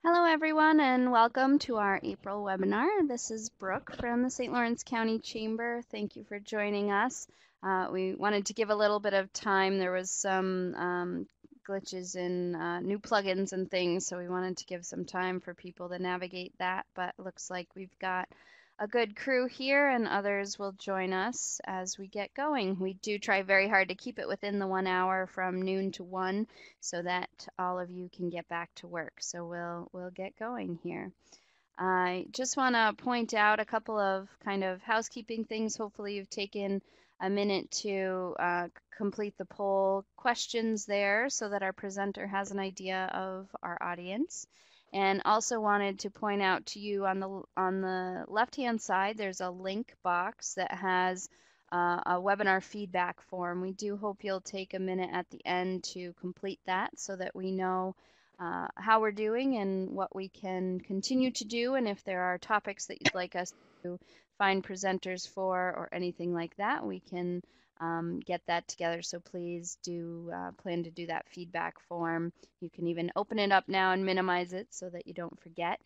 Hello, everyone, and welcome to our April webinar. This is Brooke from the St. Lawrence County Chamber. Thank you for joining us. We wanted to give a little bit of time. There was some glitches in new plugins and things, so we wanted to give some time for people to navigate that, but it looks like we've got a good crew here and others will join us as we get going. We do try very hard to keep it within the 1 hour from noon to 1 so that all of you can get back to work. So we'll get going here. I just want to point out a couple of kind of housekeeping things. Hopefully you've taken a minute to complete the poll questions there so that our presenter has an idea of our audience. And also wanted to point out to you on the left-hand side, there's a link box that has a webinar feedback form. We do hope you'll take a minute at the end to complete that so that we know how we're doing and what we can continue to do, and if there are topics that you'd like us to find presenters for or anything like that, we can get that together. So please do plan to do that feedback form. You can even open it up now and minimize it so that you don't forget.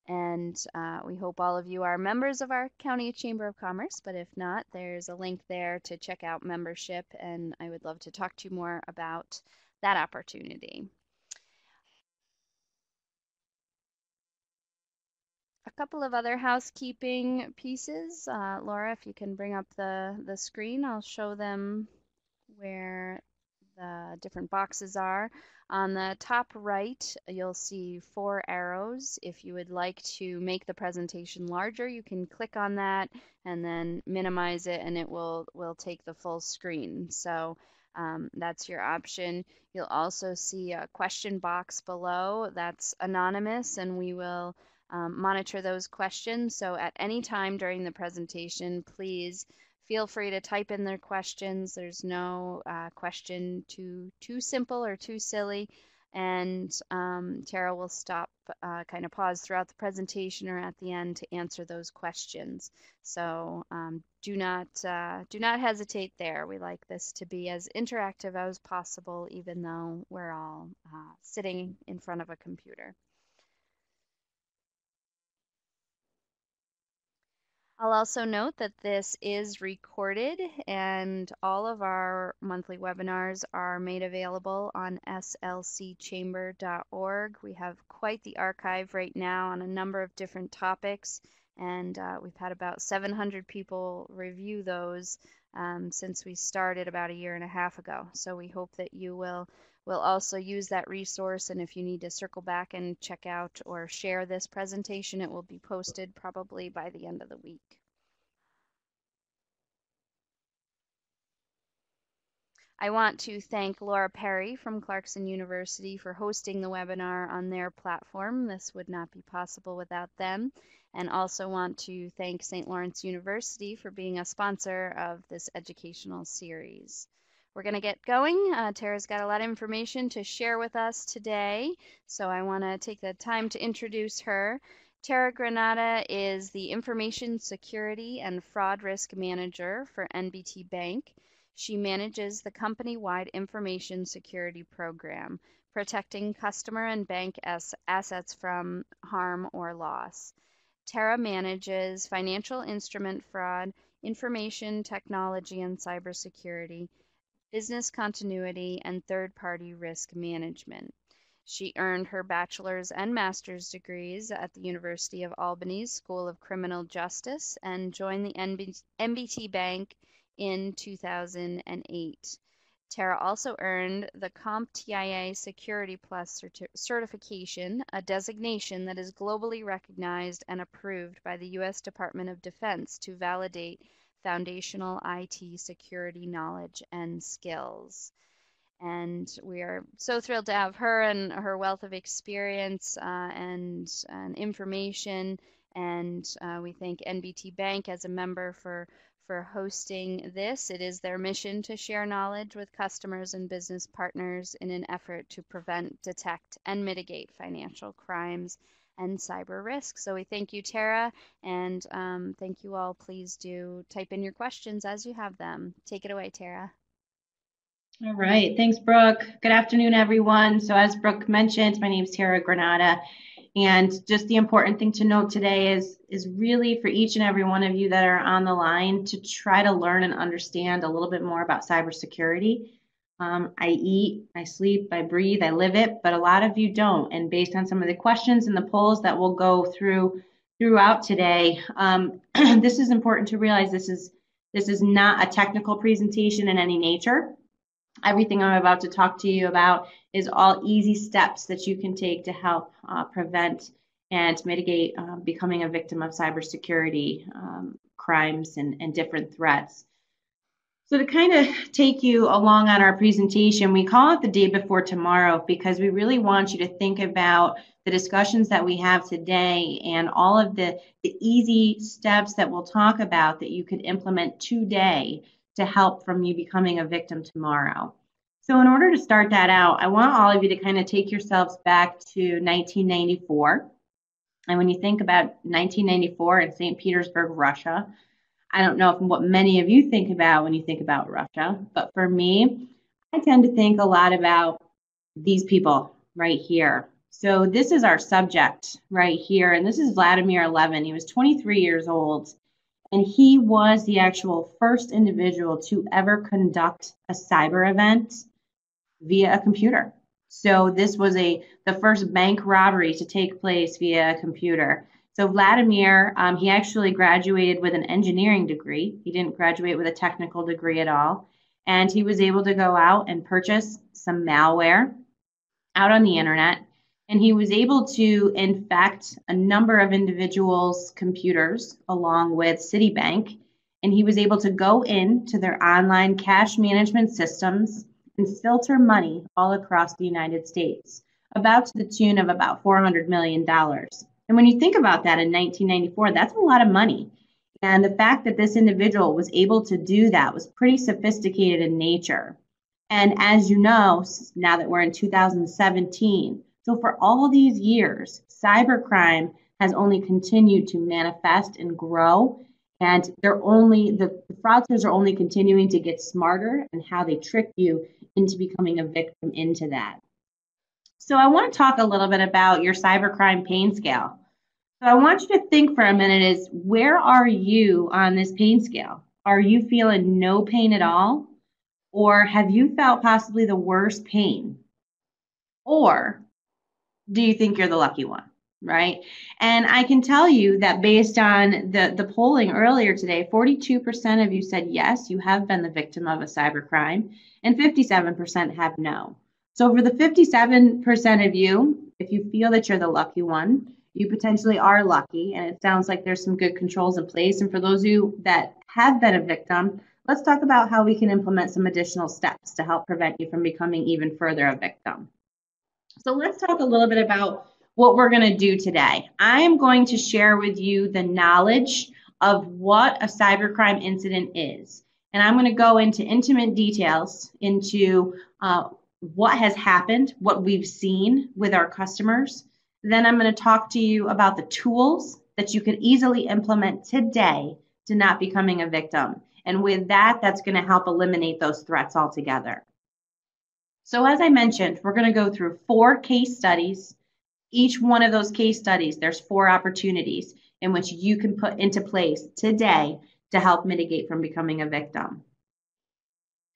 And we hope all of you are members of our County Chamber of Commerce, but if not, there's a link there to check out membership, and I would love to talk to you more about that opportunity. A couple of other housekeeping pieces. Laura, if you can bring up the screen, I'll show them where the different boxes are. On the top right, you'll see 4 arrows. If you would like to make the presentation larger, you can click on that and then minimize it, and it will take the full screen. So that's your option. You'll also see a question box below that's anonymous, and we will monitor those questions. So at any time during the presentation, please feel free to type in their questions. There's no question too simple or too silly. And Tara will stop, kind of pause throughout the presentation or at the end to answer those questions. So do not hesitate there. We like this to be as interactive as possible, even though we're all sitting in front of a computer. I'll also note that this is recorded and all of our monthly webinars are made available on slcchamber.org. We have quite the archive right now on a number of different topics, and we've had about 700 people review those since we started about a year and a half ago. So we hope that you will also use that resource, and if you need to circle back and check out or share this presentation, it will be posted probably by the end of the week. I want to thank Laura Perry from Clarkson University for hosting the webinar on their platform. This would not be possible without them. And also want to thank St. Lawrence University for being a sponsor of this educational series. We're going to get going. Tara's got a lot of information to share with us today, so I want to take the time to introduce her. Terra Granata is the Information Security and Fraud Risk Manager for NBT Bank. She manages the company-wide information security program, protecting customer and bank assets from harm or loss. Terra manages financial instrument fraud, information technology and cybersecurity, business continuity, and third-party risk management. She earned her bachelor's and master's degrees at the University of Albany's School of Criminal Justice and joined the NBT Bank in 2008. Terra also earned the CompTIA Security Plus certification, a designation that is globally recognized and approved by the U.S. Department of Defense to validate foundational IT security knowledge and skills. And we are so thrilled to have her and her wealth of experience and information. And we thank NBT Bank as a member for hosting this. It is their mission to share knowledge with customers and business partners in an effort to prevent, detect, and mitigate financial crimes and cyber risks. So we thank you, Tara, and thank you all. Please do type in your questions as you have them. Take it away, Tara. All right, thanks, Brooke. Good afternoon, everyone. So as Brooke mentioned, my name is Terra Granata, And just the important thing to note today is really for each and every one of you that are on the line to try to learn and understand a little bit more about cybersecurity. I eat, I sleep, I breathe, I live it, but a lot of you don't. And based on some of the questions and the polls that we'll go throughout today, this is important to realize this is not a technical presentation in any nature. Everything I'm about to talk to you about is all easy steps that you can take to help prevent and mitigate becoming a victim of cybersecurity crimes and different threats. So to kind of take you along on our presentation, we call it the day before tomorrow because we really want you to think about the discussions that we have today and all of the easy steps that we'll talk about that you could implement today to help from you becoming a victim tomorrow. So in order to start that out, I want all of you to kind of take yourselves back to 1994. And when you think about 1994 in St. Petersburg, Russia, I don't know what many of you think about when you think about Russia, but for me, I tend to think a lot about these people right here. So this is our subject right here, and this is Vladimir Levin. He was 23 years old, and he was the actual first individual to ever conduct a cyber event via a computer. So this was the first bank robbery to take place via a computer. So Vladimir, he actually graduated with an engineering degree. He didn't graduate with a technical degree at all. And he was able to go out and purchase some malware out on the internet. And he was able to infect a number of individuals' computers along with Citibank. And he was able to go into their online cash management systems and filter money all across the United States, about to the tune of about $400 million. And when you think about that in 1994, that's a lot of money. And the fact that this individual was able to do that was pretty sophisticated in nature. And as you know, now that we're in 2017, so for all these years, cybercrime has only continued to manifest and grow. And the fraudsters are only continuing to get smarter in how they trick you into becoming a victim into that. So I want to talk a little bit about your cybercrime pain scale. So I want you to think for a minute is where are you on this pain scale? Are you feeling no pain at all? Or have you felt possibly the worst pain? Or do you think you're the lucky one, right? And I can tell you that based on the polling earlier today, 42% of you said yes, you have been the victim of a cybercrime, and 57% have no. So for the 57% of you, if you feel that you're the lucky one, you potentially are lucky, and it sounds like there's some good controls in place. And for those of you that have been a victim, let's talk about how we can implement some additional steps to help prevent you from becoming even further a victim. So let's talk a little bit about what we're going to do today. I am going to share with you the knowledge of what a cybercrime incident is. And I'm going to go into intimate details into what has happened, what we've seen with our customers. Then I'm going to talk to you about the tools that you could easily implement today to not becoming a victim. And with that, that's going to help eliminate those threats altogether. So as I mentioned, we're going to go through 4 case studies. Each one of those case studies, there's 4 opportunities in which you can put into place today to help mitigate from becoming a victim.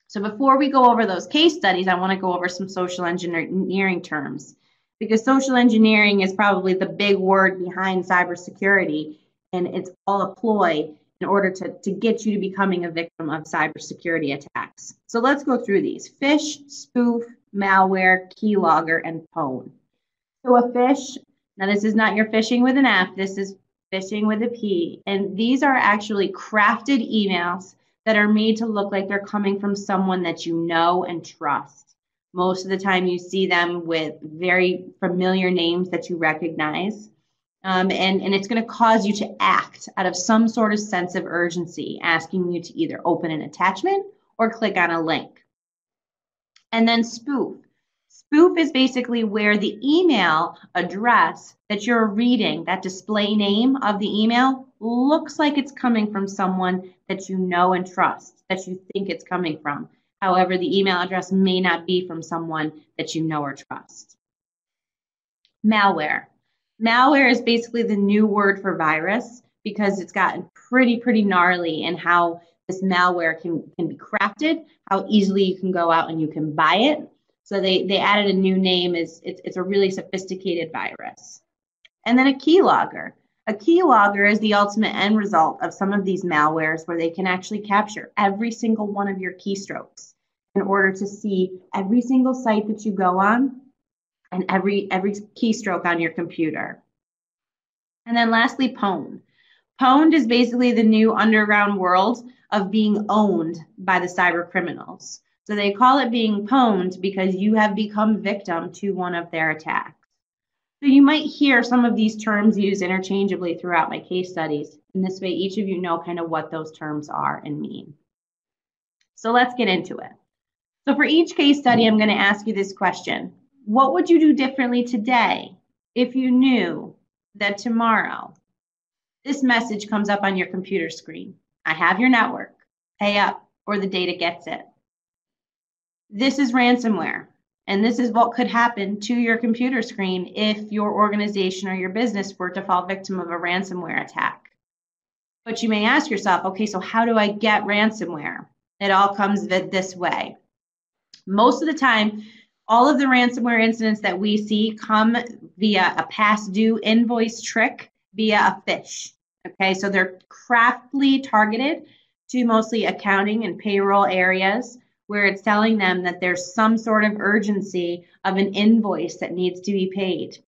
So before we go over those case studies, I want to go over some social engineering terms, because social engineering is probably the big word behind cybersecurity, and it's all a ploy in order to get you to becoming a victim of cybersecurity attacks. So let's go through these: phish, spoof, malware, keylogger, and pwn. So a phish, now this is not your phishing with an F, this is phishing with a P. And these are actually crafted emails that are made to look like they're coming from someone that you know and trust. Most of the time you see them with very familiar names that you recognize. And it's going to cause you to act out of some sort of sense of urgency, asking you to either open an attachment or click on a link. And then spoof. Spoof is basically where the email address that you're reading, that display name of the email, looks like it's coming from someone that you know and trust, that you think it's coming from. However, the email address may not be from someone that you know or trust. Malware. Malware is basically the new word for virus because it's gotten pretty gnarly in how this malware can be crafted, how easily you can go out and you can buy it. So they added a new name. It's a really sophisticated virus. And then a keylogger. A keylogger is the ultimate end result of some of these malwares where they can actually capture every single one of your keystrokes in order to see every single site that you go on and every keystroke on your computer. And then lastly, pwned. Pwned is basically the new underground world of being owned by the cyber criminals. So they call it being pwned because you have become victim to one of their attacks. So you might hear some of these terms used interchangeably throughout my case studies. And this way, each of you know kind of what those terms are and mean. So let's get into it. So for each case study, I'm going to ask you this question. What would you do differently today if you knew that tomorrow this message comes up on your computer screen? I have your network. Pay up or the data gets it. This is ransomware. And this is what could happen to your computer screen if your organization or your business were to fall victim of a ransomware attack. But you may ask yourself, okay, so how do I get ransomware? It all comes this way. Most of the time, all of the ransomware incidents that we see come via a past due invoice trick via a phish. Okay, so they're craftily targeted to mostly accounting and payroll areas, where it's telling them that there's some sort of urgency of an invoice that needs to be paid.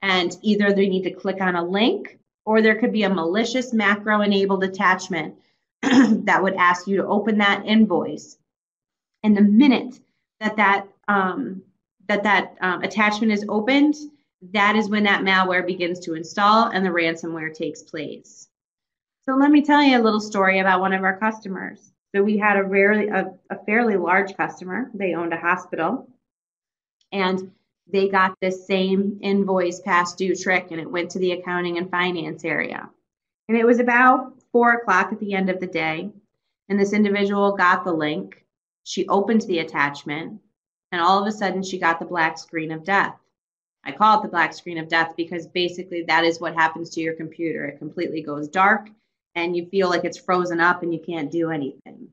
And either they need to click on a link, or there could be a malicious macro-enabled attachment that would ask you to open that invoice. And the minute that attachment is opened, that is when that malware begins to install and the ransomware takes place. So let me tell you a little story about one of our customers. So we had a fairly large customer. They owned a hospital, and they got this same invoice past due trick, and it went to the accounting and finance area. And it was about 4 o'clock at the end of the day, and this individual got the link. She opened the attachment, and all of a sudden she got the black screen of death. I call it the black screen of death because basically that is what happens to your computer. It completely goes dark, and you feel like it's frozen up and you can't do anything.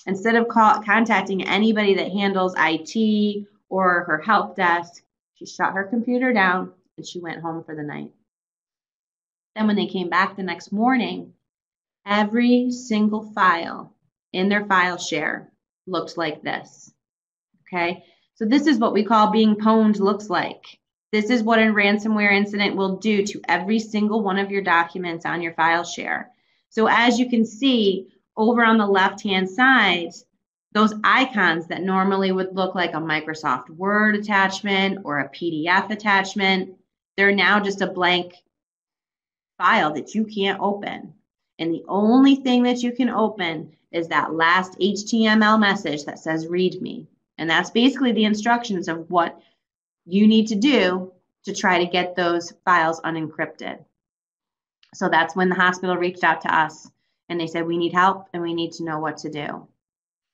Instead of contacting anybody that handles IT or her help desk, she shut her computer down and she went home for the night. Then when they came back the next morning, every single file in their file share looked like this. Okay, so this is what we call being pwned looks like. This is what a ransomware incident will do to every single one of your documents on your file share. So as you can see over on the left-hand side, those icons that normally would look like a Microsoft Word attachment or a PDF attachment, they're now just a blank file that you can't open. And the only thing that you can open is that last HTML message that says read me. And that's basically the instructions of what you need to do to try to get those files unencrypted. So that's when the hospital reached out to us and they said, we need help and we need to know what to do.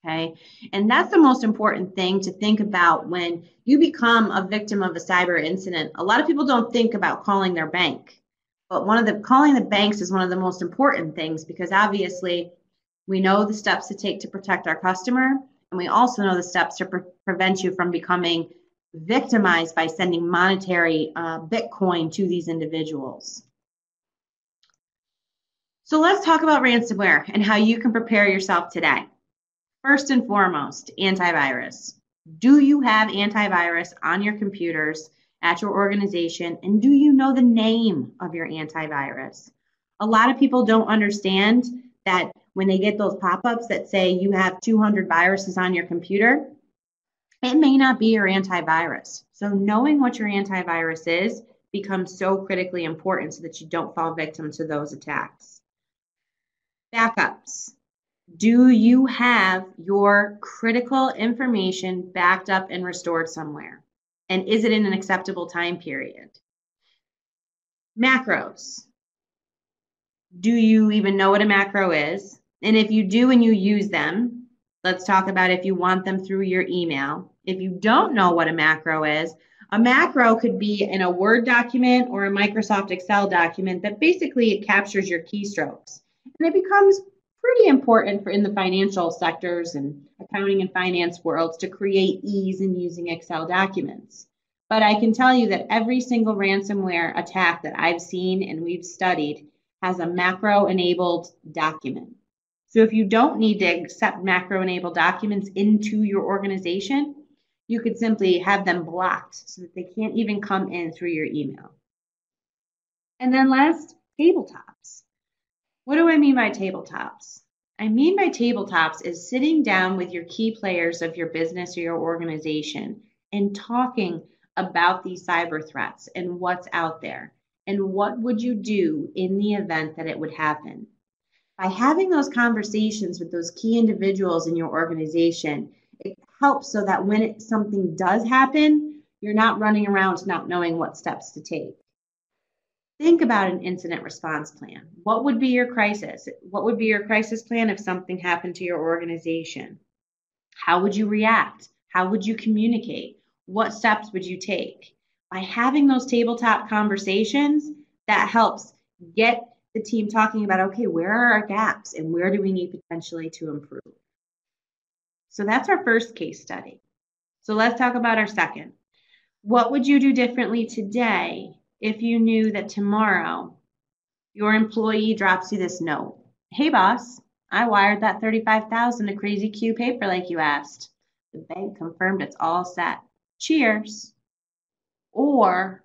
Okay. And that's the most important thing to think about when you become a victim of a cyber incident. A lot of people don't think about calling their bank, but calling the banks is one of the most important things, because obviously we know the steps to take to protect our customer. And we also know the steps to prevent you from becoming victimized by sending monetary Bitcoin to these individuals. So let's talk about ransomware and how you can prepare yourself today. First and foremost, antivirus. Do you have antivirus on your computers at your organization? And do you know the name of your antivirus? A lot of people don't understand that when they get those pop-ups that say you have 200 viruses on your computer, it may not be your antivirus. So knowing what your antivirus is becomes so critically important so that you don't fall victim to those attacks. Backups. Do you have your critical information backed up and restored somewhere? And is it in an acceptable time period? Macros. Do you even know what a macro is? And if you do and you use them, let's talk about if you want them through your email. If you don't know what a macro is, A macro could be in a Word document or a Microsoft Excel document that basically it captures your keystrokes. And it becomes pretty important in the financial sectors and accounting and finance worlds to create ease in using Excel documents. But I can tell you that every single ransomware attack that I've seen and we've studied has a macro-enabled document. So if you don't need to accept macro-enabled documents into your organization, you could simply have them blocked so that they can't even come in through your email. And then last, tabletops. What do I mean by tabletops? I mean by tabletops is sitting down with your key players of your business or your organization and talking about these cyber threats and what's out there and what would you do in the event that it would happen. By having those conversations with those key individuals in your organization, it helps so that when something does happen, you're not running around not knowing what steps to take. Think about an incident response plan. What would be your crisis? What would be your crisis plan if something happened to your organization? How would you react? How would you communicate? What steps would you take? By having those tabletop conversations, that helps get the team talking about, okay, where are our gaps and where do we need potentially to improve? So that's our first case study. So let's talk about our second. What would you do differently today if you knew that tomorrow your employee drops you this note? Hey boss, I wired that $35,000 to Crazy Q paper like you asked. The bank confirmed it's all set. Cheers. Or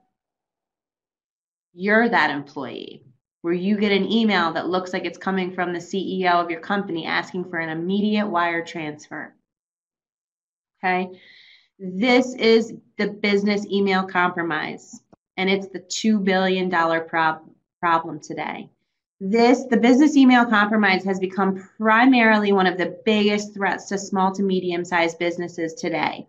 you're that employee where you get an email that looks like it's coming from the CEO of your company asking for an immediate wire transfer. Okay, this is the business email compromise, and it's the $2 billion problem today. The business email compromise has become primarily one of the biggest threats to small to medium-sized businesses today,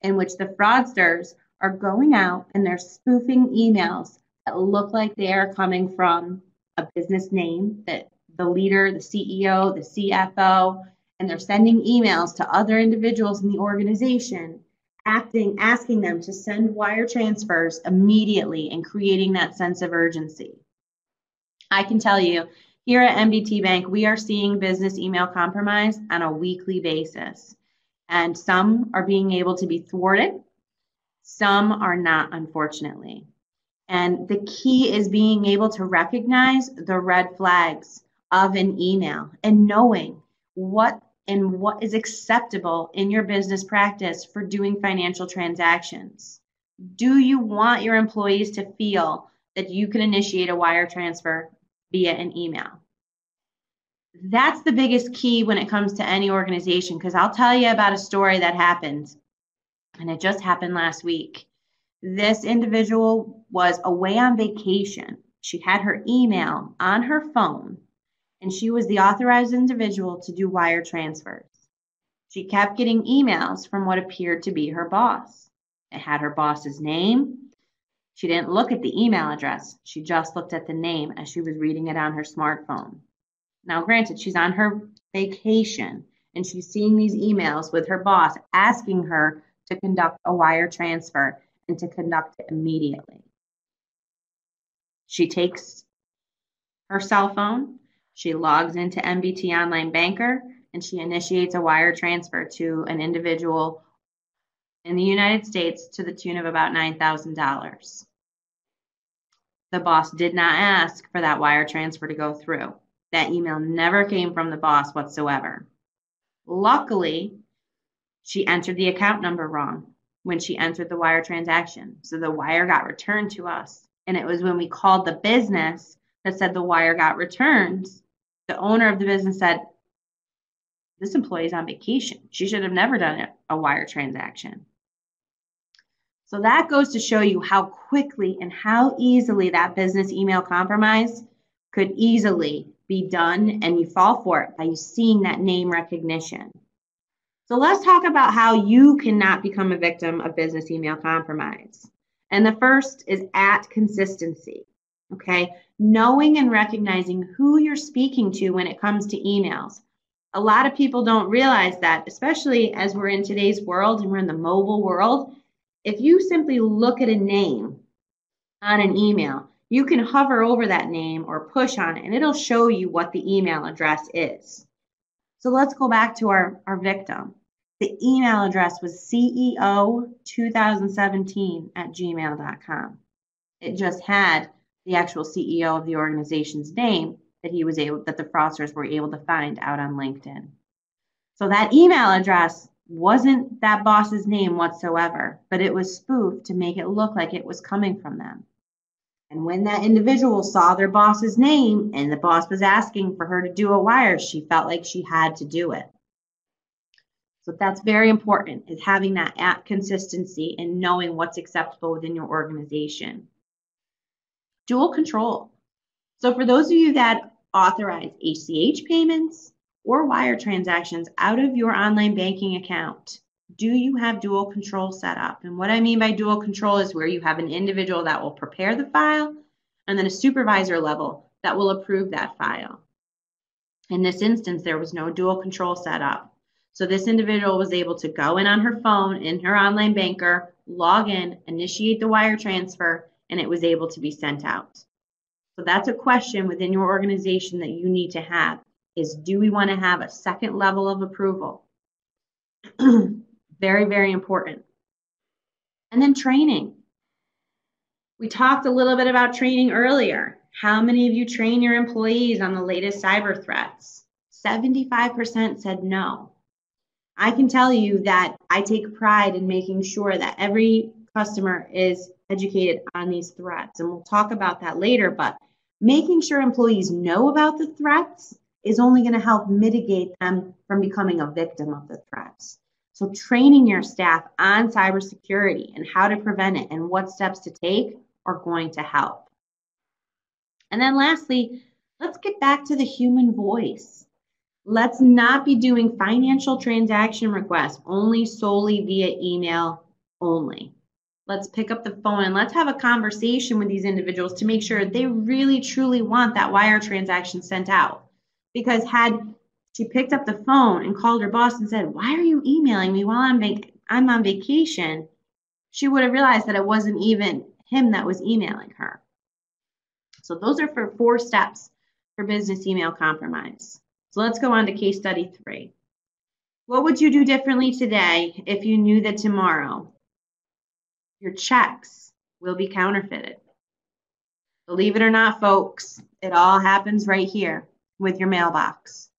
in which the fraudsters are going out and they're spoofing emails that look like they are coming from a business name, that the leader, the CEO, the CFO, and they're sending emails to other individuals in the organization, asking them to send wire transfers immediately and creating that sense of urgency. I can tell you, here at NBT Bank, we are seeing business email compromise on a weekly basis. And some are being able to be thwarted. Some are not, unfortunately. And the key is being able to recognize the red flags of an email and knowing what is acceptable in your business practice for doing financial transactions. Do you want your employees to feel that you can initiate a wire transfer via an email? That's the biggest key when it comes to any organization, because I'll tell you about a story that happened, and it just happened last week. This individual was away on vacation. She had her email on her phone, and she was the authorized individual to do wire transfers. She kept getting emails from what appeared to be her boss. It had her boss's name. She didn't look at the email address. She just looked at the name as she was reading it on her smartphone. Now, granted, she's on her vacation, and she's seeing these emails with her boss asking her to conduct a wire transfer and to conduct it immediately. She takes her cell phone, she logs into NBT Online Banker, and she initiates a wire transfer to an individual in the United States to the tune of about $9,000. The boss did not ask for that wire transfer to go through. That email never came from the boss whatsoever. Luckily, she entered the account number wrong when she entered the wire transaction. So the wire got returned to us. And it was when we called the business that said the wire got returned. The owner of the business said, this employee's on vacation. She should have never done a wire transaction. So that goes to show you how quickly and how easily that business email compromise could easily be done, and you fall for it by seeing that name recognition. So let's talk about how you cannot become a victim of business email compromise. And the first is at consistency, okay? Knowing and recognizing who you're speaking to when it comes to emails. A lot of people don't realize that, especially as we're in today's world and we're in the mobile world, if you simply look at a name on an email, you can hover over that name or push on it, and it'll show you what the email address is. So let's go back to our victim. The email address was CEO2017@gmail.com. It just had the actual CEO of the organization's name that the fraudsters were able to find out on LinkedIn. So that email address wasn't that boss's name whatsoever, but it was spoofed to make it look like it was coming from them. And when that individual saw their boss's name and the boss was asking for her to do a wire, she felt like she had to do it. So that's very important, is having that consistency and knowing what's acceptable within your organization. Dual control. So for those of you that authorize ACH payments or wire transactions out of your online banking account, do you have dual control set up? And what I mean by dual control is where you have an individual that will prepare the file and then a supervisor level that will approve that file. In this instance, there was no dual control set up. So this individual was able to go in on her phone in her online banker, log in, initiate the wire transfer, and it was able to be sent out. So that's a question within your organization that you need to have, is do we want to have a second level of approval? Very, very important. And then training. We talked a little bit about training earlier. How many of you train your employees on the latest cyber threats? 75% said no. I can tell you that I take pride in making sure that every customer is educated on these threats. And we'll talk about that later, but making sure employees know about the threats is only going to help mitigate them from becoming a victim of the threats. So training your staff on cybersecurity and how to prevent it and what steps to take are going to help. And then lastly, let's get back to the human voice. Let's not be doing financial transaction requests only solely via email only. Let's pick up the phone and let's have a conversation with these individuals to make sure they really truly want that wire transaction sent out. Because had she picked up the phone and called her boss and said, "Why are you emailing me while I'm on vacation?" she would have realized that it wasn't even him that was emailing her. So those are for 4 steps for business email compromise. So let's go on to case study 3. What would you do differently today if you knew that tomorrow your checks will be counterfeited? Believe it or not, folks, it all happens right here with your mailbox.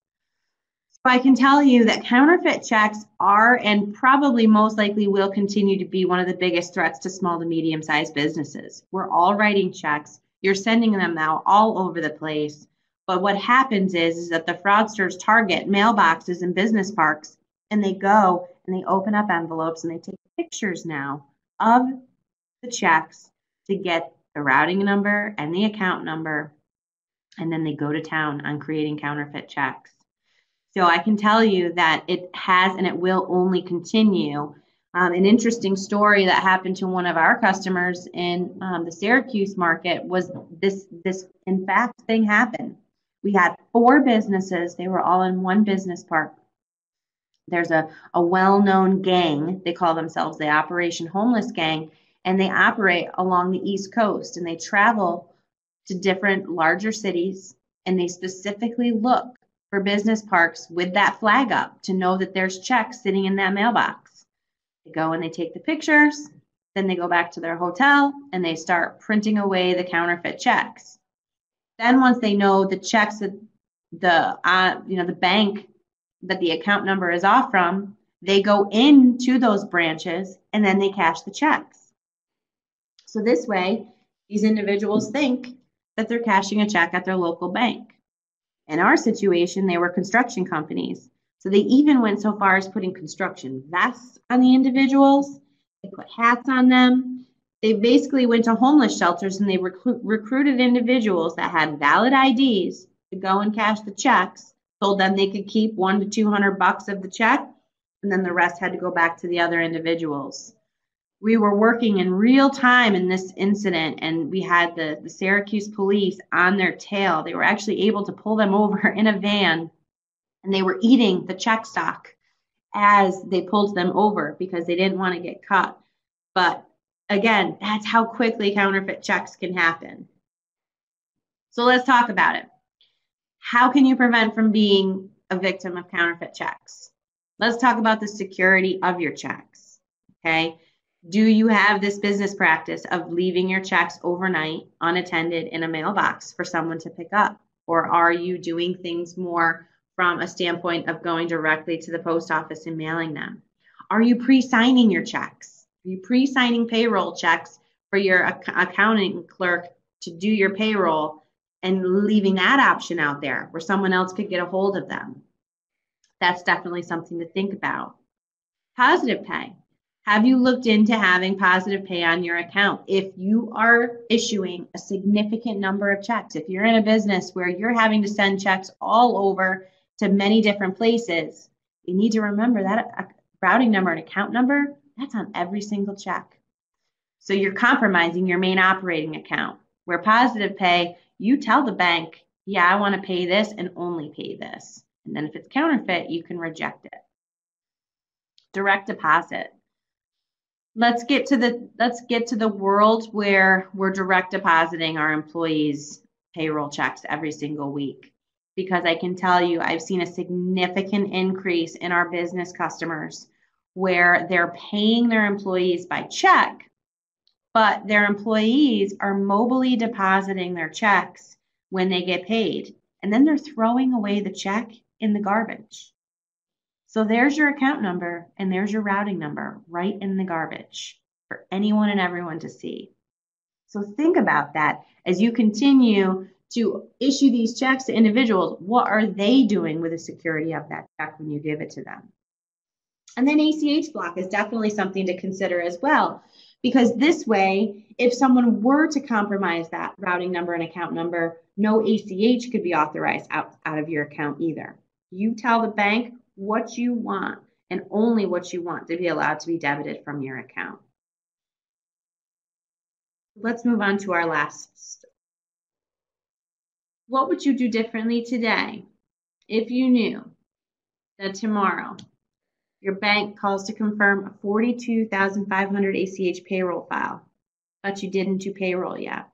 So I can tell you that counterfeit checks are and probably most likely will continue to be one of the biggest threats to small to medium-sized businesses. We're all writing checks. You're sending them now all over the place. But what happens is that the fraudsters target mailboxes and business parks, and they go and they open up envelopes and they take pictures now of the checks to get the routing number and the account number, and then they go to town on creating counterfeit checks. So I can tell you that it has and it will only continue. An interesting story that happened to one of our customers in the Syracuse market was this in fact thing happened. We had 4 businesses. They were all in one business park. There's a well-known gang. They call themselves the Operation Homeless Gang, and they operate along the East Coast, and they travel to different larger cities, and they specifically look for business parks with that flag up to know that there's checks sitting in that mailbox. They go and they take the pictures, then they go back to their hotel, and they start printing away the counterfeit checks. Then once they know the checks that the bank that the account number is off from, they go into those branches and then they cash the checks. So this way, these individuals think that they're cashing a check at their local bank. In our situation, they were construction companies. So they even went so far as putting construction vests on the individuals. They put hats on them. They basically went to homeless shelters and they recruited individuals that had valid IDs to go and cash the checks, told them they could keep $100 to $200 of the check, and then the rest had to go back to the other individuals. We were working in real time in this incident, and we had the Syracuse police on their tail. They were actually able to pull them over in a van, and they were eating the check stock as they pulled them over because they didn't want to get caught. But again, that's how quickly counterfeit checks can happen. So let's talk about it. How can you prevent from being a victim of counterfeit checks? Let's talk about the security of your checks. Okay. Do you have this business practice of leaving your checks overnight unattended in a mailbox for someone to pick up? Or are you doing things more from a standpoint of going directly to the post office and mailing them? Are you pre-signing your checks? Are you pre-signing payroll checks for your accounting clerk to do your payroll and leaving that option out there where someone else could get a hold of them? That's definitely something to think about. Positive pay. Have you looked into having positive pay on your account? If you are issuing a significant number of checks, if you're in a business where you're having to send checks all over to many different places, you need to remember that a routing number and account number, that's on every single check. So you're compromising your main operating account. Where positive pay, you tell the bank, yeah, I want to pay this and only pay this. And then if it's counterfeit, you can reject it. Direct deposit. Let's get to the world where we're direct depositing our employees' payroll checks every single week. Because I can tell you, I've seen a significant increase in our business customers where they're paying their employees by check, but their employees are mobily depositing their checks when they get paid. And then they're throwing away the check in the garbage. So there's your account number and there's your routing number right in the garbage for anyone and everyone to see. So think about that as you continue to issue these checks to individuals. What are they doing with the security of that check when you give it to them? And then ACH block is definitely something to consider as well, because this way, if someone were to compromise that routing number and account number, no ACH could be authorized out of your account either. You tell the bank what you want and only what you want to be allowed to be debited from your account. Let's move on to our last step. What would you do differently today if you knew that tomorrow your bank calls to confirm a 42,500 ACH payroll file, but you didn't do payroll yet?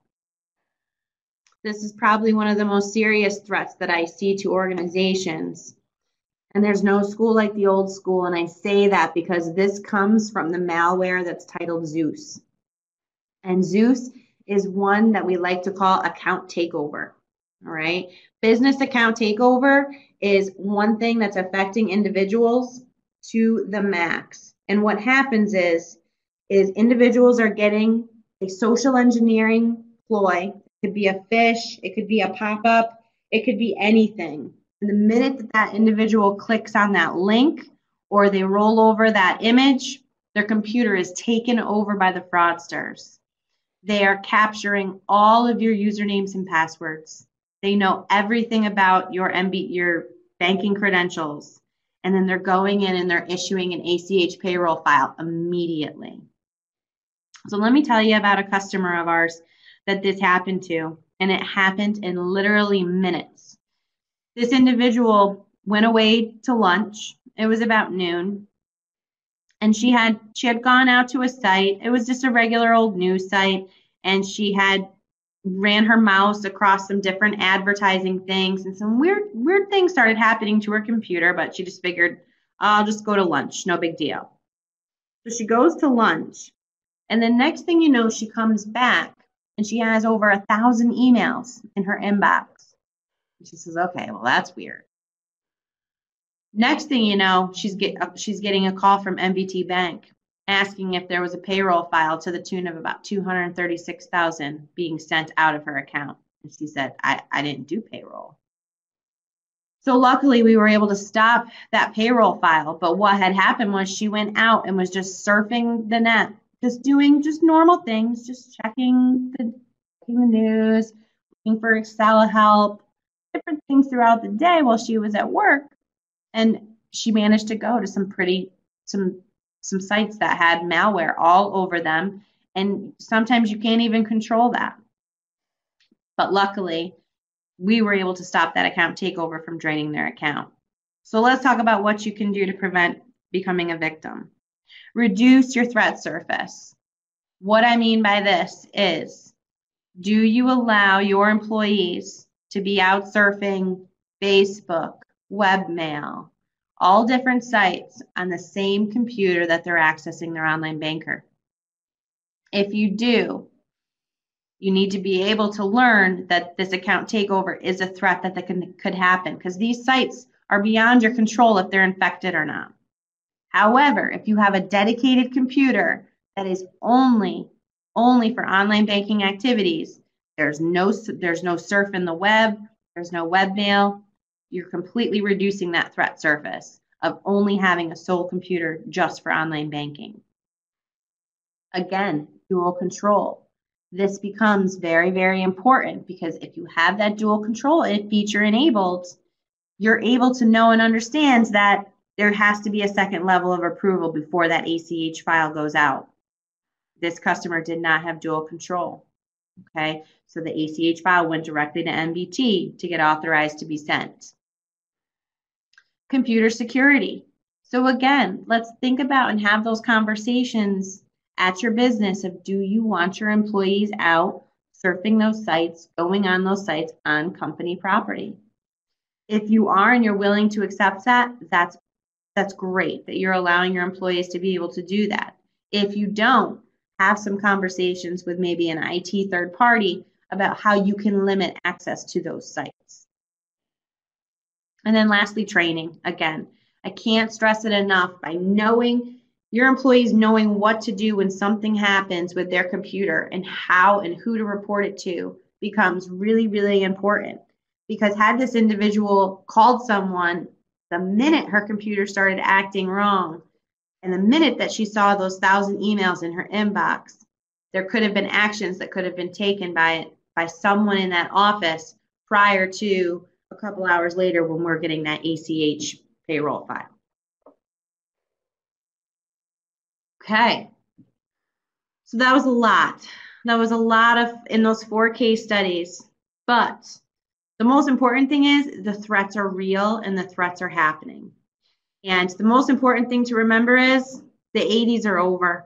This is probably one of the most serious threats that I see to organizations. And there's no school like the old school, and I say that because this comes from the malware that's titled Zeus. And Zeus is one that we like to call account takeover. All right. Business account takeover is one thing that's affecting individuals to the max. And what happens is individuals are getting a social engineering ploy. It could be a fish, it could be a pop-up, it could be anything. And the minute that individual clicks on that link or they roll over that image, their computer is taken over by the fraudsters. They are capturing all of your usernames and passwords. They know everything about your banking credentials. And then they're going in and they're issuing an ACH payroll file immediately. So let me tell you about a customer of ours that this happened to, and it happened in literally minutes. This individual went away to lunch. It was about noon. And she had gone out to a site. It was just a regular old news site. And she had ran her mouse across some different advertising things, and some weird things started happening to her computer, but she just figured, I'll just go to lunch, no big deal. So she goes to lunch, and the next thing you know, she comes back and she has over 1,000 emails in her inbox. And she says, okay, well, that's weird. Next thing you know, she's getting a call from NBT Bank asking if there was a payroll file to the tune of about $236,000 being sent out of her account. And she said, I didn't do payroll. So luckily we were able to stop that payroll file. But what had happened was she went out and was just surfing the net, just doing just normal things, just checking the news, looking for Excel help, different things throughout the day while she was at work. And she managed to go to some sites that had malware all over them. And sometimes you can't even control that. But luckily, we were able to stop that account takeover from draining their account. So let's talk about what you can do to prevent becoming a victim. Reduce your threat surface. What I mean by this is, do you allow your employees to be out surfing Facebook, webmail, all different sites on the same computer that they're accessing their online banker? If you do, you need to be able to learn that this account takeover is a threat that could happen, because these sites are beyond your control if they're infected or not. However, if you have a dedicated computer that is only for online banking activities, there's no surf in the web, there's no webmail, you're completely reducing that threat surface of only having a sole computer just for online banking. Again, dual control. This becomes very, very important, because if you have that dual control feature enabled, you're able to know and understand that there has to be a second level of approval before that ACH file goes out. This customer did not have dual control. Okay, so the ACH file went directly to NBT to get authorized to be sent. Computer security. So again, let's think about and have those conversations at your business of, do you want your employees out surfing those sites, going on those sites on company property? If you are and you're willing to accept that, that's great that you're allowing your employees to be able to do that. If you don't, have some conversations with maybe an IT third party about how you can limit access to those sites. And then lastly, training. Again, I can't stress it enough. By knowing your employees, knowing what to do when something happens with their computer and how and who to report it to becomes really, really important. Because had this individual called someone the minute her computer started acting wrong, and the minute that she saw those 1,000 emails in her inbox, there could have been actions that could have been taken by someone in that office prior to a couple hours later when we're getting that ACH payroll file. Okay, so that was a lot. That was a lot in those 4 case studies, but the most important thing is the threats are real and the threats are happening. And the most important thing to remember is the 80s are over.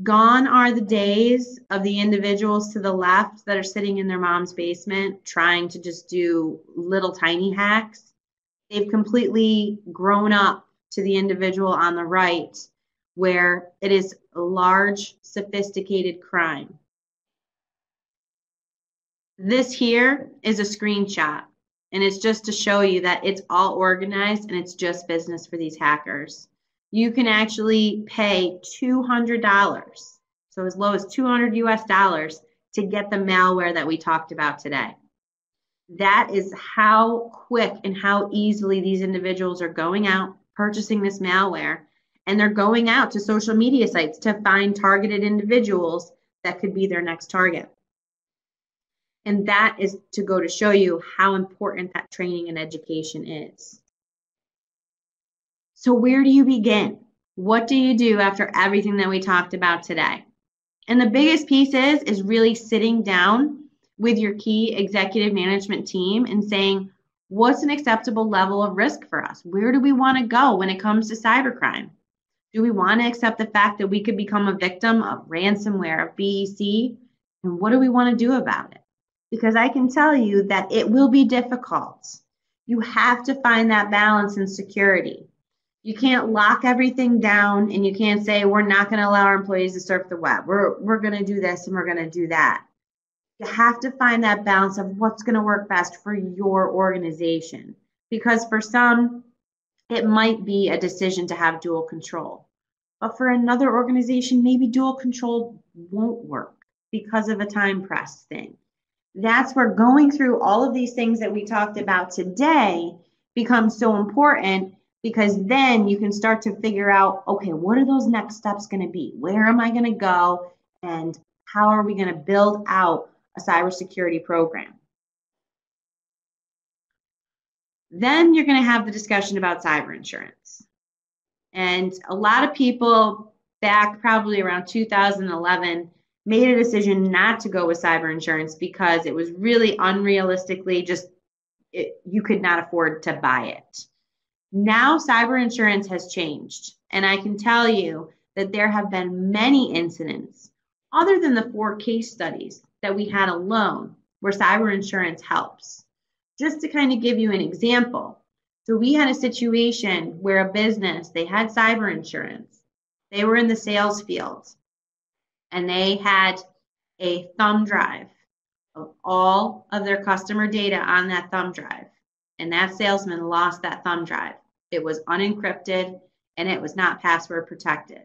Gone are the days of the individuals to the left that are sitting in their mom's basement trying to just do little tiny hacks. They've completely grown up to the individual on the right, where it is a large, sophisticated crime. This here is a screenshot, and it's just to show you that it's all organized and it's just business for these hackers. You can actually pay $200, so as low as $200 US, to get the malware that we talked about today. That is how quick and how easily these individuals are going out, purchasing this malware, and they're going out to social media sites to find targeted individuals that could be their next target. And that is to go to show you how important that training and education is. So where do you begin? What do you do after everything that we talked about today? And the biggest piece is really sitting down with your key executive management team and saying, what's an acceptable level of risk for us? Where do we want to go when it comes to cybercrime? Do we want to accept the fact that we could become a victim of ransomware, of BEC? And what do we want to do about it? Because I can tell you that it will be difficult. You have to find that balance in security. You can't lock everything down, and you can't say, we're not going to allow our employees to surf the web. We're going to do this and we're going to do that. You have to find that balance of what's going to work best for your organization. Because for some, it might be a decision to have dual control. But for another organization, maybe dual control won't work because of a time press thing. That's where going through all of these things that we talked about today becomes so important, because then you can start to figure out, okay, what are those next steps going to be? Where am I going to go? And how are we going to build out a cybersecurity program? Then you're going to have the discussion about cyber insurance. And a lot of people back probably around 2011 made a decision not to go with cyber insurance because it was really unrealistically you could not afford to buy it. Now cyber insurance has changed, and I can tell you that there have been many incidents other than the 4 case studies that we had alone where cyber insurance helps. Just to kind of give you an example. So we had a situation where a business, they had cyber insurance. They were in the sales field and they had a thumb drive of all of their customer data on that thumb drive. And that salesman lost that thumb drive. It was unencrypted and it was not password protected.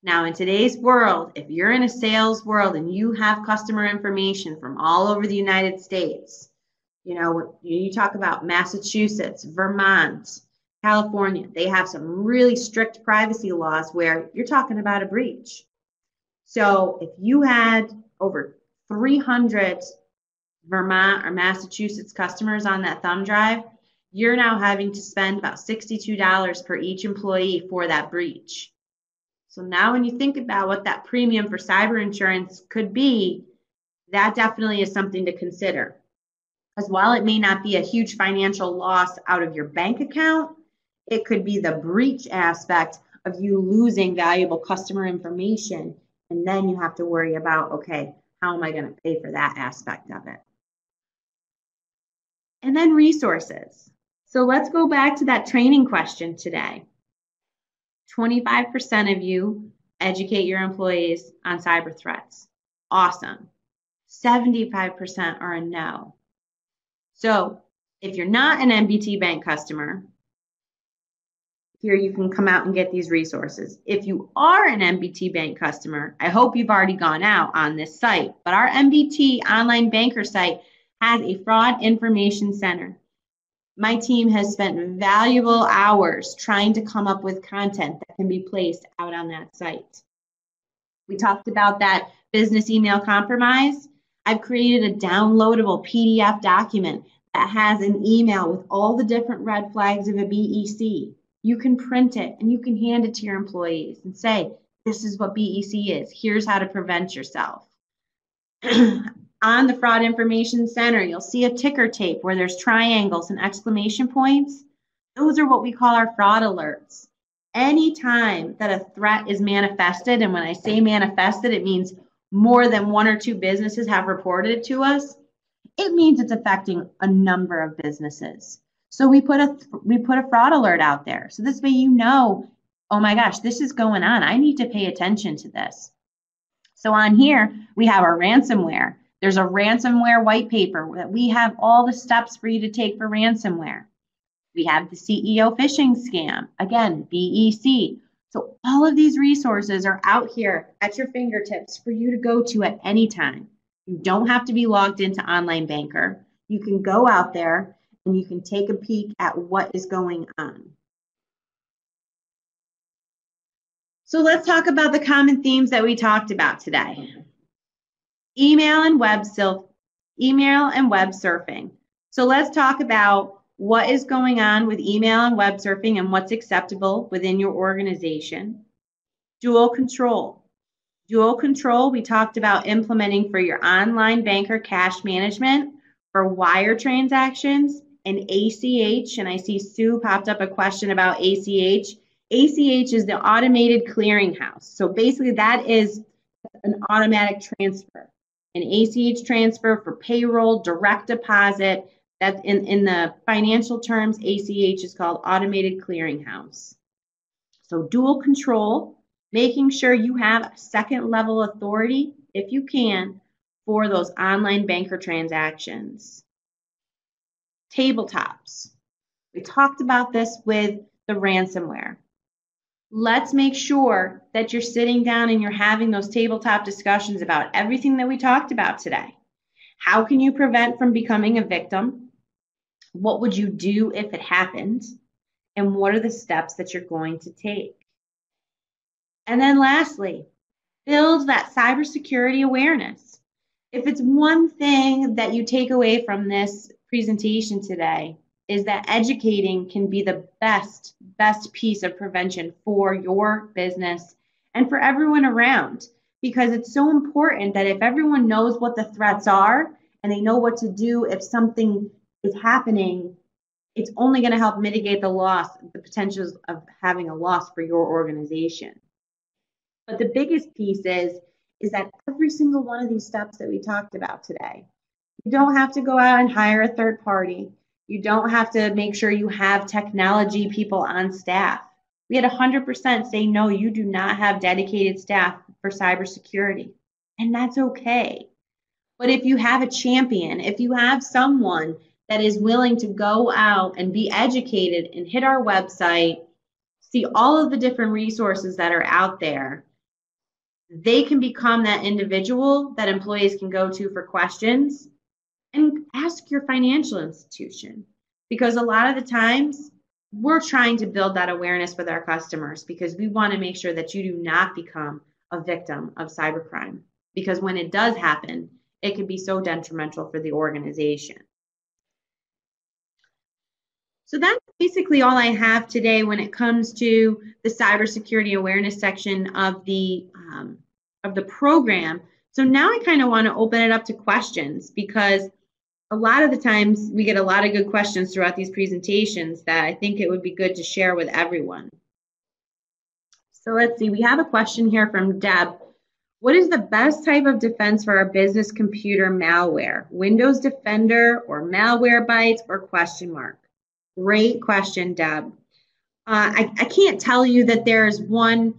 Now, in today's world, if you're in a sales world and you have customer information from all over the United States, you talk about Massachusetts, Vermont, California, they have some really strict privacy laws where you're talking about a breach. So if you had over 300 Vermont or Massachusetts customers on that thumb drive, you're now having to spend about $62 per each employee for that breach. So now when you think about what that premium for cyber insurance could be, that definitely is something to consider. As while it may not be a huge financial loss out of your bank account, it could be the breach aspect of you losing valuable customer information. And then you have to worry about, okay, how am I going to pay for that aspect of it? And then resources. So let's go back to that training question today. 25% of you educate your employees on cyber threats. Awesome. 75% are a no. So if you're not an NBT Bank customer, here you can come out and get these resources. If you are an NBT Bank customer, I hope you've already gone out on this site, but our NBT online banker site has a fraud information center. My team has spent valuable hours trying to come up with content that can be placed out on that site. We talked about that business email compromise. I've created a downloadable PDF document that has an email with all the different red flags of a BEC. You can print it and you can hand it to your employees and say, this is what BEC is. Here's how to prevent yourself. On the Fraud Information Center, you'll see a ticker tape where there's triangles and exclamation points. Those are what we call our fraud alerts. Anytime that a threat is manifested, and when I say manifested, it means more than 1 or 2 businesses have reported it to us, it means it's affecting a number of businesses. So we put a fraud alert out there. So this way you know, oh my gosh, this is going on. I need to pay attention to this. So on here, we have our ransomware. There's a ransomware white paper that we have all the steps for you to take for ransomware. We have the CEO phishing scam, again, BEC. So all of these resources are out here at your fingertips for you to go to at any time. You don't have to be logged into Online Banker. You can go out there and you can take a peek at what is going on. So let's talk about the common themes that we talked about today. Email and web surfing. So let's talk about what is going on with email and web surfing and what's acceptable within your organization. Dual control. Dual control, we talked about implementing for your online banker cash management, for wire transactions, and ACH. And I see Sue popped up a question about ACH. ACH is the automated clearinghouse. So basically that is an automatic transfer. An ACH transfer for payroll, direct deposit. That's in the financial terms, ACH is called automated clearinghouse. So dual control, making sure you have a second level authority, if you can, for those online banker transactions. Tabletops. We talked about this with the ransomware. Let's make sure that you're sitting down and you're having those tabletop discussions about everything that we talked about today. How can you prevent from becoming a victim? What would you do if it happened? And what are the steps that you're going to take? And then lastly, build that cybersecurity awareness. If it's one thing that you take away from this presentation today, is that educating can be the best piece of prevention for your business and for everyone around, because it's so important that if everyone knows what the threats are and they know what to do if something is happening, it's only going to help mitigate the potentials of having a loss for your organization. But the biggest piece is is that every single one of these steps that we talked about today, you don't have to go out and hire a third party. You don't have to make sure you have technology people on staff. We had 100% say, no, you do not have dedicated staff for cybersecurity. And that's okay. But if you have a champion, if you have someone that is willing to go out and be educated and hit our website, see all of the different resources that are out there, they can become that individual that employees can go to for questions and ask your financial institution. Because a lot of the times we're trying to build that awareness with our customers because we want to make sure that you do not become a victim of cybercrime. Because when it does happen, it can be so detrimental for the organization. So that's basically all I have today when it comes to the cybersecurity awareness section of the program. So now I kind of want to open it up to questions because a lot of the times we get a lot of good questions throughout these presentations that I think it would be good to share with everyone. So let's see, we have a question here from Deb. What is the best type of defense for our business computer malware? Windows Defender or Malwarebytes or question mark? Great question, Deb. I can't tell you that there's one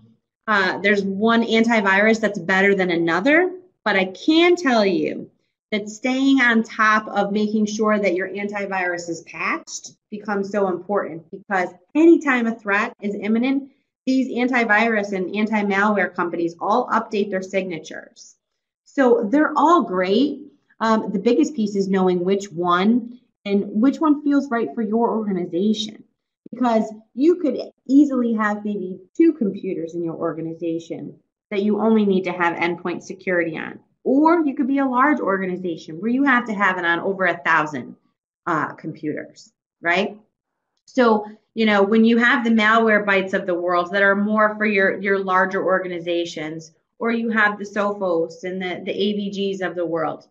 antivirus that's better than another, but I can tell you that staying on top of making sure that your antivirus is patched becomes so important because anytime a threat is imminent, these antivirus and anti-malware companies all update their signatures. So they're all great. The biggest piece is knowing which one and which one feels right for your organization. Because you could easily have maybe 2 computers in your organization that you only need to have endpoint security on. Or you could be a large organization where you have to have it on over 1,000 computers, right? So, when you have the Malwarebytes of the world that are more for your larger organizations, or you have the Sophos and the AVGs of the world,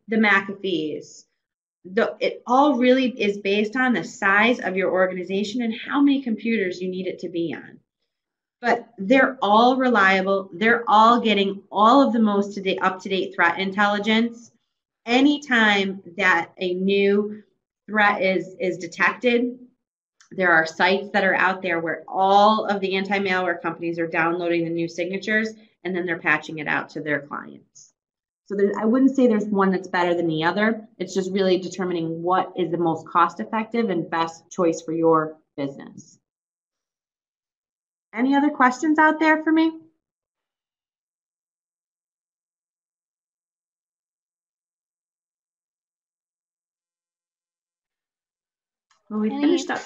the McAfees, it all really is based on the size of your organization and how many computers you need it to be on. But they're all reliable. They're all getting all of the most up-to-date threat intelligence. Anytime that a new threat is detected, there are sites that are out there where all of the anti-malware companies are downloading the new signatures and then they're patching it out to their clients. So I wouldn't say there's one that's better than the other. It's just really determining what is the most cost-effective and best choice for your business. Any other questions out there for me? Well, we finished up.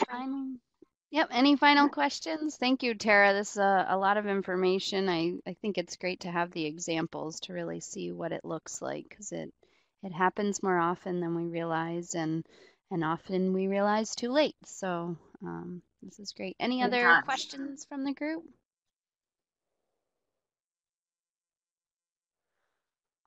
Any final questions? Thank you, Tara. This is a lot of information. I think it's great to have the examples to really see what it looks like because it happens more often than we realize and often we realize too late. So this is great. Any other questions from the group?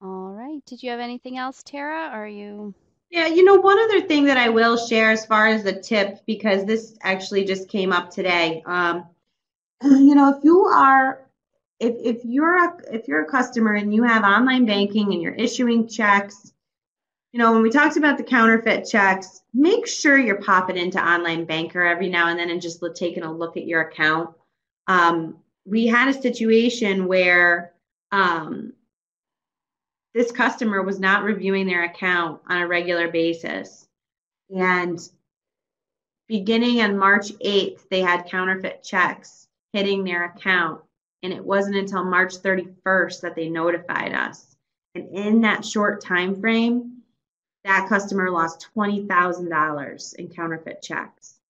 All right. Did you have anything else, Tara? Are you? Yeah, one other thing that I will share as far as the tip, because this actually just came up today. If you're a customer and you have online banking and you're issuing checks, when we talked about the counterfeit checks, make sure you're popping into Online Banker every now and then and just taking a look at your account. We had a situation where this customer was not reviewing their account on a regular basis. And beginning on March 8th, they had counterfeit checks hitting their account. And it wasn't until March 31st that they notified us. And in that short time frame, that customer lost $20,000 in counterfeit checks.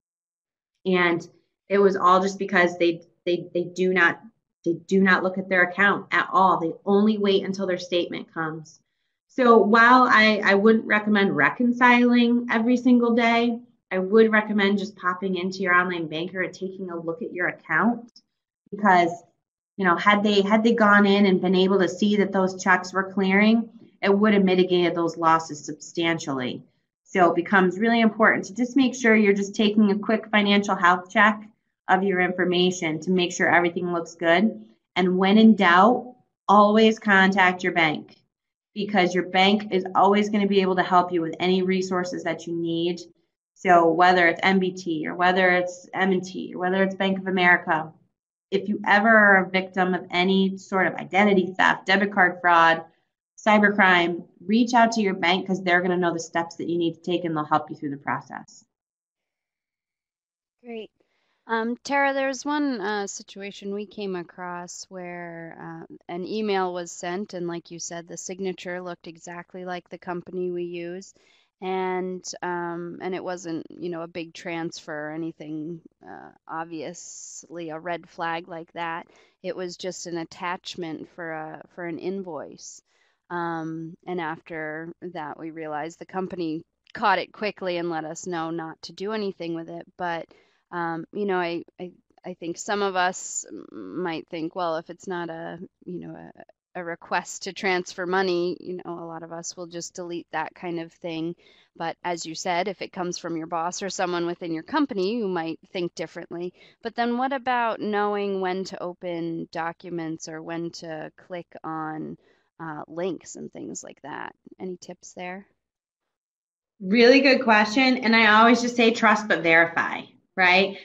And it was all just because they do not look at their account at all. They only wait until their statement comes. So while I wouldn't recommend reconciling every single day, I would recommend just popping into your online banker and taking a look at your account because, had they gone in and been able to see that those checks were clearing, it would have mitigated those losses substantially. So it becomes really important to just make sure you're just taking a quick financial health check of your information to make sure everything looks good. And when in doubt, always contact your bank because your bank is always going to be able to help you with any resources that you need. So whether it's NBT or whether it's M&T or whether it's Bank of America, if you ever are a victim of any sort of identity theft, debit card fraud, cybercrime, reach out to your bank because they're going to know the steps that you need to take and they'll help you through the process. Great. Tara, there's one situation we came across where an email was sent, and like you said, the signature looked exactly like the company we use, and it wasn't, a big transfer or anything, obviously a red flag like that. It was just an attachment for an invoice. And after that, we realized the company caught it quickly and let us know not to do anything with it, but I think some of us might think, well, if it's not a request to transfer money, a lot of us will just delete that kind of thing. But as you said, if it comes from your boss or someone within your company, you might think differently. But then what about knowing when to open documents or when to click on links and things like that? Any tips there? Really good question. And I always just say trust but verify, right?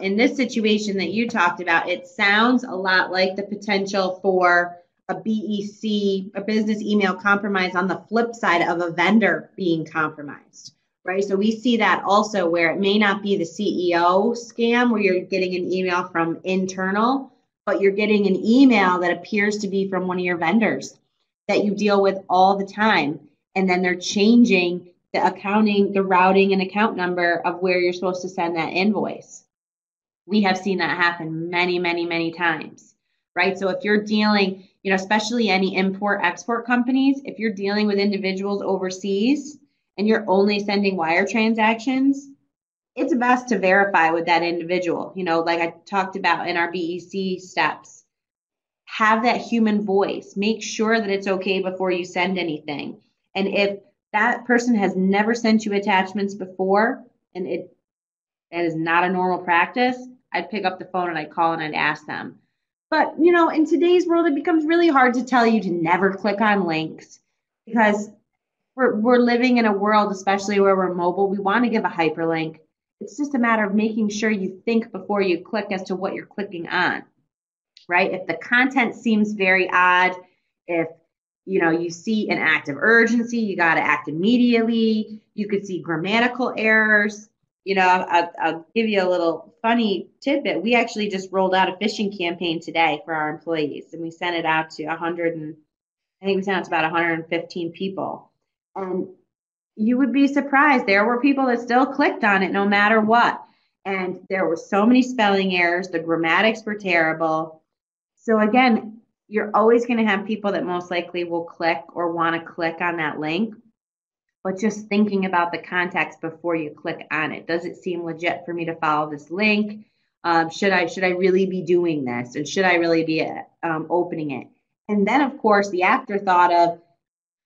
In this situation that you talked about, it sounds a lot like the potential for a BEC, a business email compromise on the flip side of a vendor being compromised, right? So we see that also where it may not be the CEO scam where you're getting an email from internal, but you're getting an email that appears to be from one of your vendors that you deal with all the time. And then they're changing the accounting, the routing and account number of where you're supposed to send that invoice. We have seen that happen many, many, many times, right? So if you're dealing, especially any import export companies, if you're dealing with individuals overseas and you're only sending wire transactions, it's best to verify with that individual. Like I talked about in our BEC steps, have that human voice. Make sure that it's okay before you send anything. And if that person has never sent you attachments before and that is not a normal practice, I'd pick up the phone and I'd call and I'd ask them. But, in today's world, it becomes really hard to tell you to never click on links because we're living in a world, especially where we're mobile, we want to give a hyperlink. It's just a matter of making sure you think before you click as to what you're clicking on, right? If the content seems very odd, if you see an act of urgency, you got to act immediately. You could see grammatical errors. I'll give you a little funny tidbit. We actually just rolled out a phishing campaign today for our employees, and we sent it out to 100 and I think we sent it to about 115 people. And you would be surprised. There were people that still clicked on it no matter what. And there were so many spelling errors. The grammatics were terrible. So again, you're always going to have people that most likely will click or want to click on that link, but just thinking about the context before you click on it. Does it seem legit for me to follow this link? Should I really be doing this? And should I really be opening it? And then, of course, the afterthought of,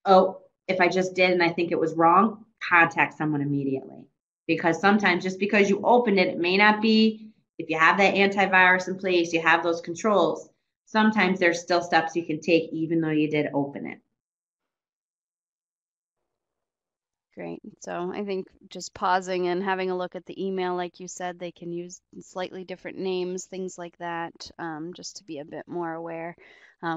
oh, if I just did and I think it was wrong, contact someone immediately. Because sometimes just because you opened it, it may not be, if you have that antivirus in place, you have those controls, sometimes there's still steps you can take even though you did open it. Great. So I think just pausing and having a look at the email, like you said, they can use slightly different names, things like that, just to be a bit more aware.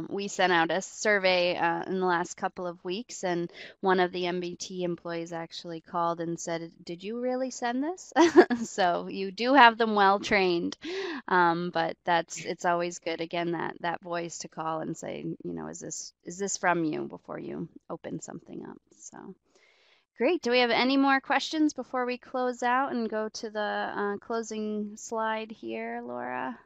We sent out a survey in the last couple of weeks, and one of the MBT employees actually called and said, "Did you really send this?" So you do have them well trained, but it's always good again that voice to call and say, is this from you before you open something up? So. Great. Do we have any more questions before we close out and go to the closing slide here, Laura?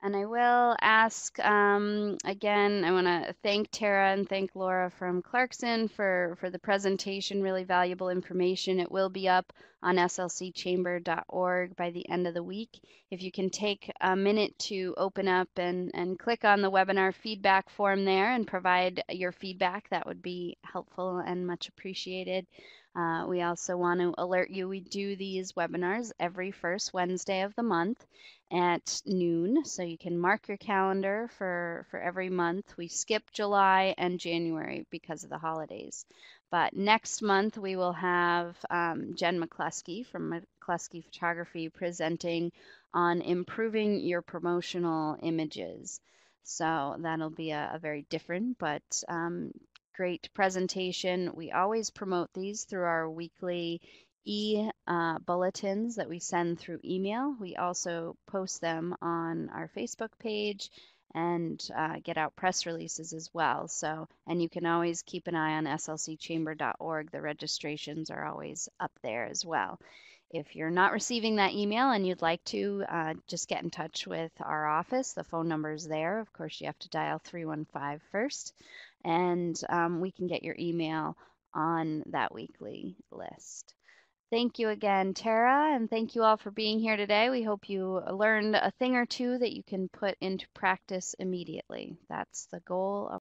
And I will ask again, I want to thank Tara and thank Laura from Clarkson for the presentation, really valuable information. It will be up on slcchamber.org by the end of the week. If you can take a minute to open up and click on the webinar feedback form there and provide your feedback, that would be helpful and much appreciated. We also want to alert you, we do these webinars every first Wednesday of the month at noon, so you can mark your calendar for every month. We skip July and January because of the holidays. But next month we will have Jen McCluskey from McCluskey Photography presenting on improving your promotional images. So that'll be a very different but great presentation. We always promote these through our weekly bulletins that we send through email. We also post them on our Facebook page and get out press releases as well. So, and you can always keep an eye on slcchamber.org. The registrations are always up there as well. If you're not receiving that email and you'd like to, just get in touch with our office. The phone number is there. Of course, you have to dial 315 first, and we can get your email on that weekly list. Thank you again, Terra, and thank you all for being here today. We hope you learned a thing or two that you can put into practice immediately. That's the goal of